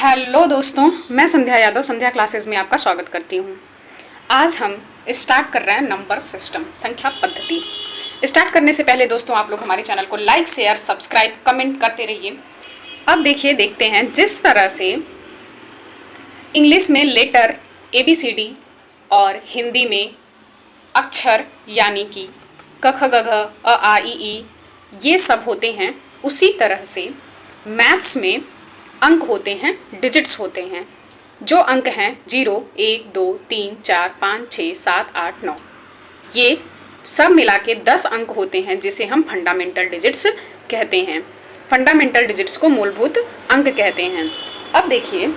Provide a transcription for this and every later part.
Hello दोस्तों, मैं संध्या यादव संध्या classes में आपका स्वागत करती हूँ। आज हम स्टार्ट कर रहे हैं नंबर सिस्टम, संख्या पद्धति। स्टार्ट करने से पहले दोस्तों आप लोग हमारे चैनल को लाइक शेयर सब्सक्राइब कमेंट करते रहिए। अब देखते हैं जिस तरह से इंग्लिश में लेटर ABCD और हिंदी में अक्षर यानी कि क ख ग घ अ आ इ ई ये सब होते हैं, उसी तरह से मैथ्स में अंक होते हैं, डिजिट्स होते हैं। जो अंक हैं 0, 1, 2, 3, 4, 5, 6, 7, 8, 9, ये सब मिला के 10 अंक होते हैं जिसे हम फंडामेंटल डिजिट्स कहते हैं। फंडामेंटल डिजिट्स को मूलभूत अंक कहते हैं। अब देखिए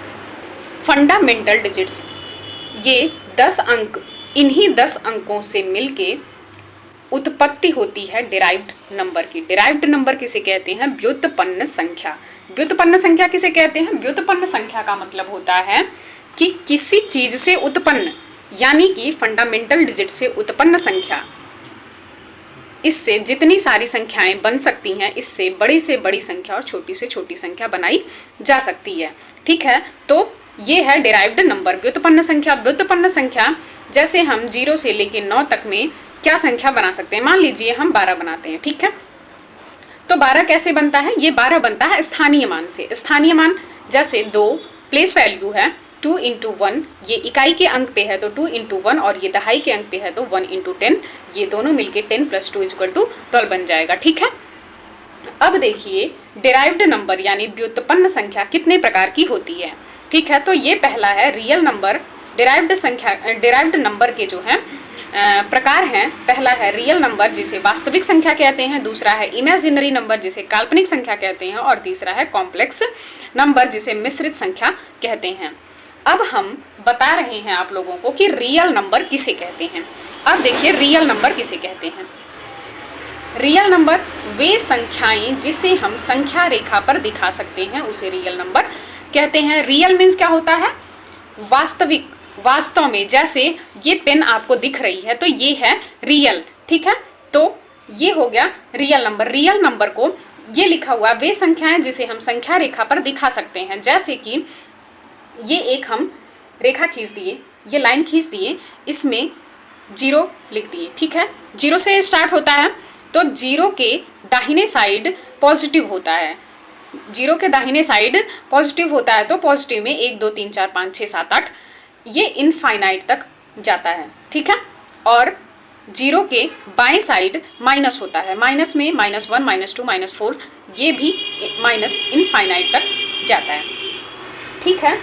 फंडामेंटल डिजिट्स, ये 10 अंक, इन्हीं 10 अंकों से मिलके उत्पत्ति होती है डिराइव्ड नंबर की। डिराइव्ड नंबर किसे कहते हैं? व्युत्पन्न संख्या। व्युत्पन्न संख्या किसे कहते हैं? व्युत्पन्न संख्या का मतलब होता है कि किसी चीज से उत्पन्न, यानी कि फंडामेंटल डिजिट से उत्पन्न संख्या, इससे जितनी सारी संख्याएं बन सकती हैं, इससे बड़ी से बड़ी संख्या और छोटी से छोटी संख्या बनाई जा सकती है। ठीक है, तो ये है डिराइव्ड नंबर, व्युत्पन्न संख्या। व्युत्पन्न संख्या जैसे हम 0 से लेकर 9 तक में क्या संख्या बना सकते हैं? मान लीजिए हम 12 बनाते हैं। ठीक है, तो 12 कैसे बनता है? ये 12 बनता है स्थानीय मान से। स्थानीय मान जैसे 2 प्लेस वैल्यू है 2 × 1, ये इकाई के अंक पे है तो 2 × 1, और ये दहाई के अंक पे है तो 1 × 10, ये दोनों मिलके 10 + 2 = 12 बन जाएगा। ठीक है, अब देखिए डिराइव्ड नंबर यानी व्युत्पन्न संख्या कितने प्रकार की होती है। ठीक है, तो ये पहला है रियल नंबर। डिराइव्ड नंबर के जो है प्रकार हैं, पहला है रियल नंबर जिसे वास्तविक संख्या कहते हैं, दूसरा है इमेजिनरी नंबर जिसे काल्पनिक संख्या कहते हैं, और तीसरा है कॉम्प्लेक्स नंबर जिसे मिश्रित संख्या कहते हैं। अब हम बता रहे हैं आप लोगों को कि रियल नंबर किसे कहते हैं। अब देखिए रियल नंबर किसे कहते हैं। रियल नंबर वे संख्याएं जिसे हम संख्या रेखा पर दिखा सकते हैं उसे रियल नंबर कहते हैं। रियल मीन्स क्या होता है? वास्तविक, वास्तव में। जैसे ये पेन आपको दिख रही है तो ये है रियल। ठीक है, तो ये हो गया रियल नंबर। रियल नंबर को ये लिखा हुआ वे संख्याएं जिसे हम संख्या रेखा पर दिखा सकते हैं। जैसे कि ये एक हम रेखा खींच दिए, ये लाइन खींच दिए, इसमें 0 लिख दिए। ठीक है, 0 से स्टार्ट होता है तो 0 के दाहिने साइड पॉजिटिव होता है। 0 के दाहिने साइड पॉजिटिव होता है तो पॉजिटिव में 1, 2, 3, 4, 5, 6, 7, 8 ये इनफाइनाइट तक जाता है। ठीक है, और 0 के बाएं साइड माइनस होता है, माइनस में -1, -2, -4 ये भी माइनस इनफाइनाइट तक जाता है। ठीक है,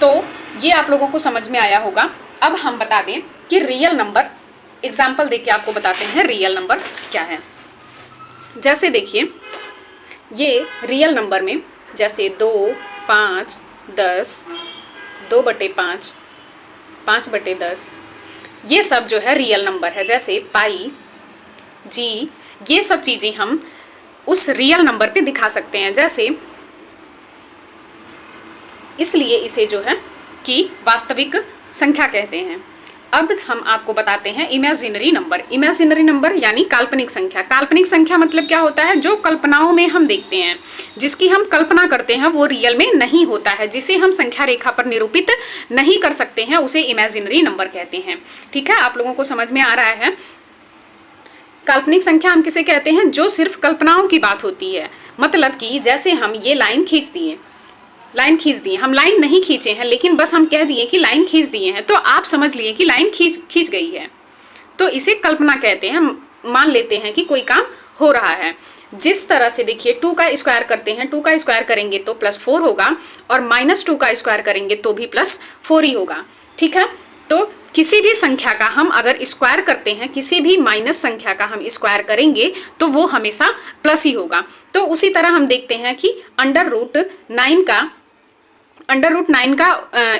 तो ये आप लोगों को समझ में आया होगा। अब हम बता दें कि रियल नंबर, एग्जाम्पल देख के आपको बताते हैं रियल नंबर क्या है। जैसे देखिए ये रियल नंबर में जैसे 2, 5, 10, 2/5, 5/10 ये सब जो है रियल नंबर है। जैसे पाई, जी, ये सब चीज़ें हम उस रियल नंबर पे दिखा सकते हैं। जैसे इसलिए इसे जो है कि वास्तविक संख्या कहते हैं। अब हम आपको बताते हैं इमेजिनरी नंबर। इमेजिनरी नंबर यानी काल्पनिक संख्या। काल्पनिक संख्या मतलब क्या होता है? जो कल्पनाओं में हम देखते हैं, जिसकी हम कल्पना करते हैं वो रियल में नहीं होता है, जिसे हम संख्या रेखा पर निरूपित नहीं कर सकते हैं, उसे इमेजिनरी नंबर कहते हैं। ठीक है, आप लोगों को समझ में आ रहा है? काल्पनिक संख्या हम किसे कहते हैं? जो सिर्फ कल्पनाओं की बात होती है। मतलब कि जैसे हम ये लाइन खींच दिए, हम लाइन नहीं खींचे हैं लेकिन बस हम कह दिए कि लाइन खींच दिए हैं, तो आप समझ लिए कि लाइन खींच गई है, तो इसे कल्पना कहते हैं। मान लेते हैं कि कोई काम हो रहा है। जिस तरह से देखिए 2 का स्क्वायर करते हैं, 2 का स्क्वायर करेंगे तो +4 होगा, और -2 का स्क्वायर करेंगे तो भी +4 ही होगा। ठीक है, तो किसी भी संख्या का हम अगर स्क्वायर करते हैं, किसी भी माइनस संख्या का हम स्क्वायर करेंगे तो वो हमेशा प्लस ही होगा। तो उसी तरह हम देखते हैं कि √9 का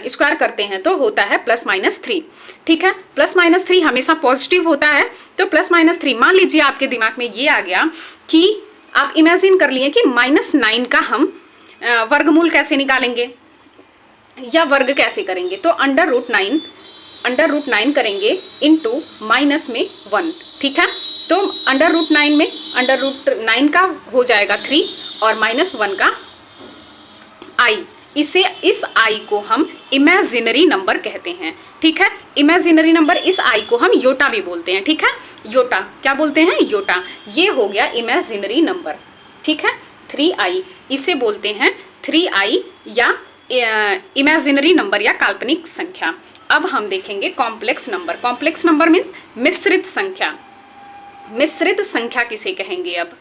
स्क्वायर करते हैं तो होता है +-3। ठीक है, +-3 हमेशा पॉजिटिव होता है, तो +-3। मान लीजिए आपके दिमाग में ये आ गया कि आप इमेजिन कर लिए कि -9 का हम वर्गमूल कैसे निकालेंगे या वर्ग कैसे करेंगे, तो √9 करेंगे इंटू माइनस में 1। ठीक है, तो √9 में √9 का हो जाएगा 3 और -1 का i, इसे इस आई को हम इमेजिनरी नंबर कहते हैं, ठीक है। इमेजिनरी नंबर इस आई को हम योटा भी बोलते हैं, ठीक है। योटा क्या बोलते हैं? योटा। ये हो गया इमेजिनरी नंबर, ठीक है। 3i इसे बोलते हैं 3i या इमेजिनरी नंबर या काल्पनिक संख्या। अब हम देखेंगे complex number. Complex number means मिश्रित संख्या। मिश्रित संख्या किसे कहेंगे? अब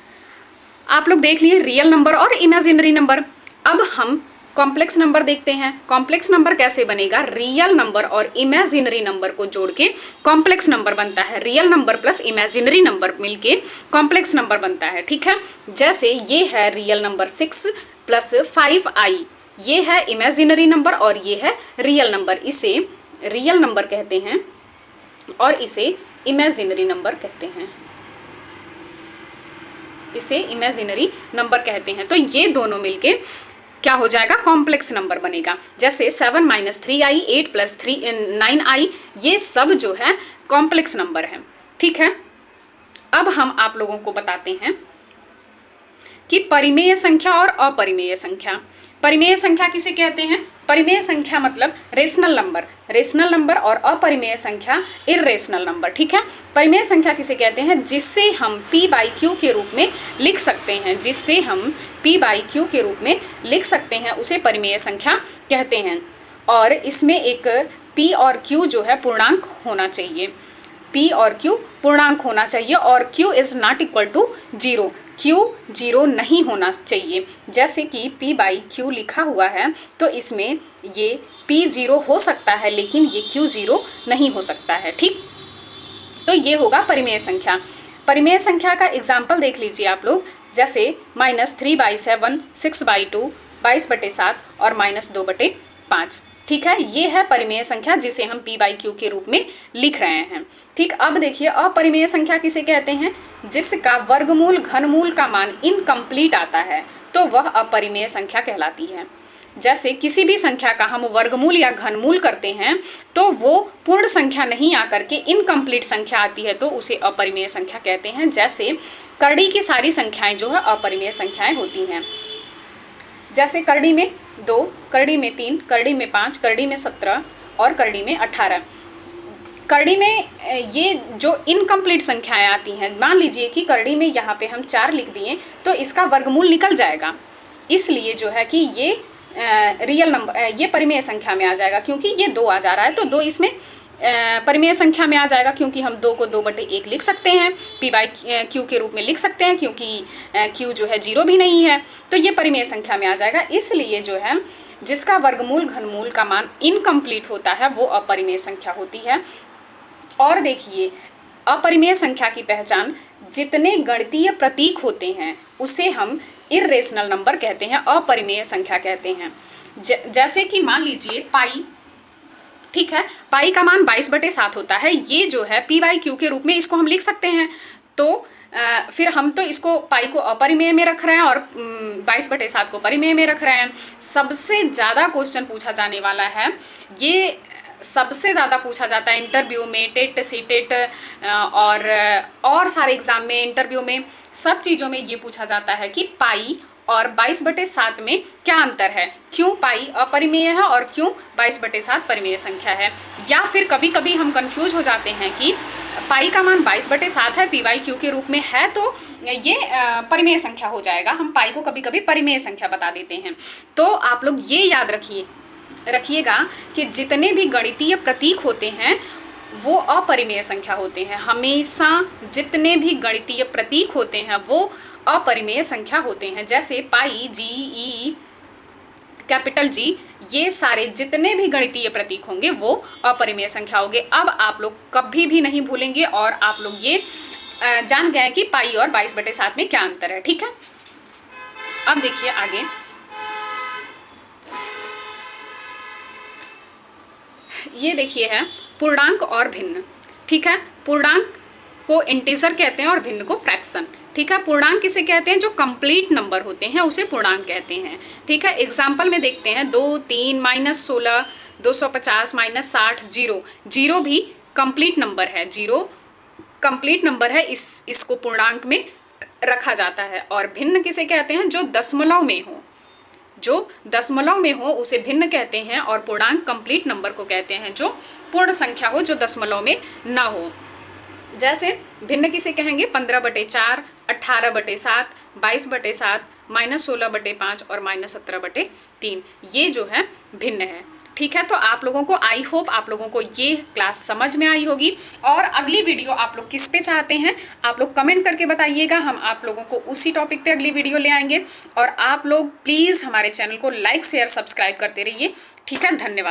आप लोग देख लिए रियल नंबर और इमेजिनरी नंबर। अब हम कॉम्प्लेक्स नंबर देखते हैं। कॉम्प्लेक्स नंबर कैसे बनेगा? रियल नंबर और इमेजिनरी नंबर को जोड़ के कॉम्प्लेक्स नंबर बनता है। Real number plus imaginary number मिलके कॉम्प्लेक्स नंबर बनता है, ठीक है। जैसे ये है रियल नंबर 6 प्लस 5i, ये है इमेजिनरी नंबर और ये है रियल नंबर। इसे रियल नंबर कहते हैं और इसे इमेजिनरी नंबर कहते हैं, इसे इमेजिनरी नंबर कहते हैं। तो ये दोनों मिलके क्या हो जाएगा? कॉम्प्लेक्स नंबर बनेगा। जैसे 7 - 3i, 8 + 9i, ये सब जो है कॉम्प्लेक्स नंबर है, ठीक है। अब हम आप लोगों को बताते हैं कि परिमेय संख्या और अपरिमेय संख्या। परिमेय संख्या किसे कहते हैं? परिमेय संख्या मतलब रेशनल नंबर, रेशनल नंबर, और अपरिमेय संख्या इर्रेशनल नंबर, ठीक है। परिमेय संख्या किसे कहते हैं? जिससे हम p/q के रूप में लिख सकते हैं, जिससे हम p/q के रूप में लिख सकते हैं, उसे परिमेय संख्या कहते हैं। और इसमें एक p और q जो है पूर्णांक होना चाहिए, p और q पूर्णांक होना चाहिए, और q is not equal to 0, q 0 नहीं होना चाहिए। जैसे कि p/q लिखा हुआ है तो इसमें ये p 0 हो सकता है लेकिन ये q 0 नहीं हो सकता है, ठीक। तो ये होगा परिमेय संख्या। परिमेय संख्या का एग्जाम्पल देख लीजिए आप लोग। जैसे -3/7, 6/2, 22/7 और -2/5, ठीक है। ये है परिमेय संख्या जिसे हम p/q के रूप में लिख रहे हैं, ठीक। अब देखिए अपरिमेय संख्या किसे कहते हैं? जिसका वर्गमूल घनमूल का मान इनकम्प्लीट आता है तो वह अपरिमेय संख्या कहलाती है। जैसे किसी भी संख्या का हम वर्गमूल या घनमूल करते हैं तो वो पूर्ण संख्या नहीं आकर के इनकम्प्लीट संख्या आती है तो उसे अपरिमेय संख्या कहते हैं। जैसे करड़ी की सारी संख्याएं जो है अपरिमेय संख्याएं होती हैं। जैसे करड़ी में 2, करड़ी में 3, करड़ी में 5, करड़ी में 17 और करड़ी में 18। करड़ी में ये जो इनकम्प्लीट संख्याएं आती हैं, मान लीजिए कि करड़ी में यहाँ पे हम 4 लिख दिए तो इसका वर्गमूल निकल जाएगा, इसलिए जो है कि ये रियल नंबर, ये परिमेय संख्या में आ जाएगा क्योंकि ये 2 आ जा रहा है तो 2 इसमें परिमेय संख्या में आ जाएगा क्योंकि हम 2 को 2/1 लिख सकते हैं, p/q के रूप में लिख सकते हैं क्योंकि q जो है 0 भी नहीं है, तो ये परिमेय संख्या में आ जाएगा। इसलिए जो है जिसका वर्गमूल घनमूल का मान इनकम्प्लीट होता है वो अपरिमेय संख्या होती है। और देखिए अपरिमेय संख्या की पहचान, जितने गणितीय प्रतीक होते हैं उसे हम इर्रेशनल नंबर कहते हैं, अपरिमेय संख्या कहते हैं। जैसे कि मान लीजिए पाई, ठीक है, पाई का मान 22/7 होता है, ये जो है p/q के रूप में इसको हम लिख सकते हैं। तो फिर हम तो इसको पाई को अपरिमेय में रख रहे हैं और 22/7 को परिमेय में रख रहे हैं। सबसे ज़्यादा क्वेश्चन पूछा जाने वाला है, ये सबसे ज़्यादा पूछा जाता है इंटरव्यू में, टेट सीटेट और सारे एग्जाम में, इंटरव्यू में, सब चीज़ों में ये पूछा जाता है कि पाई और 22/7 में क्या अंतर है, क्यों पाई अपरिमेय है और क्यों 22/7 परिमेय संख्या है। या फिर कभी कभी हम कंफ्यूज हो जाते हैं कि पाई का मान 22/7 है, p/q के रूप में है तो ये परिमेय संख्या हो जाएगा, हम पाई को कभी कभी परिमेय संख्या बता देते हैं। तो आप लोग ये याद रखिएगा कि जितने भी गणितीय प्रतीक होते हैं वो अपरिमेय संख्या होते हैं। हमेशा जितने भी गणितीय प्रतीक होते हैं वो अपरिमेय संख्या होते हैं। जैसे पाई, जी, कैपिटल G, ये सारे जितने भी गणितीय प्रतीक होंगे वो अपरिमेय संख्या होंगे। अब आप लोग कभी भी नहीं भूलेंगे और आप लोग ये जान गए कि पाई और 22/7 में क्या अंतर है, ठीक है। अब देखिए आगे, ये देखिए है पूर्णांक और भिन्न, ठीक है। पूर्णांक को इंटीजर कहते हैं और भिन्न को फ्रैक्शन, ठीक है। पूर्णांक किसे कहते हैं? जो कंप्लीट नंबर होते हैं उसे पूर्णांक कहते हैं, ठीक है। एग्जाम्पल में देखते हैं 2, 3, -16, 250, -60, 0। 0 भी कंप्लीट नंबर है, 0 कंप्लीट नंबर है, इसको पूर्णांक में रखा जाता है। और भिन्न किसे कहते हैं? जो दशमलव में हो, जो दशमलव में हो उसे भिन्न कहते हैं, और पूर्णांक कंप्लीट नंबर को कहते हैं जो पूर्ण संख्या हो, जो दशमलव में ना हो। जैसे भिन्न किसे कहेंगे? 15/4, 18/7, 22/7, -16/5 और -17/3, ये जो है भिन्न है। ठीक है, तो आप लोगों को आई होप आप लोगों को ये क्लास समझ में आई होगी। और अगली वीडियो आप लोग किस पे चाहते हैं आप लोग कमेंट करके बताइएगा, हम आप लोगों को उसी टॉपिक पे अगली वीडियो ले आएंगे। और आप लोग प्लीज़ हमारे चैनल को लाइक शेयर सब्सक्राइब करते रहिए। ठीक है, धन्यवाद।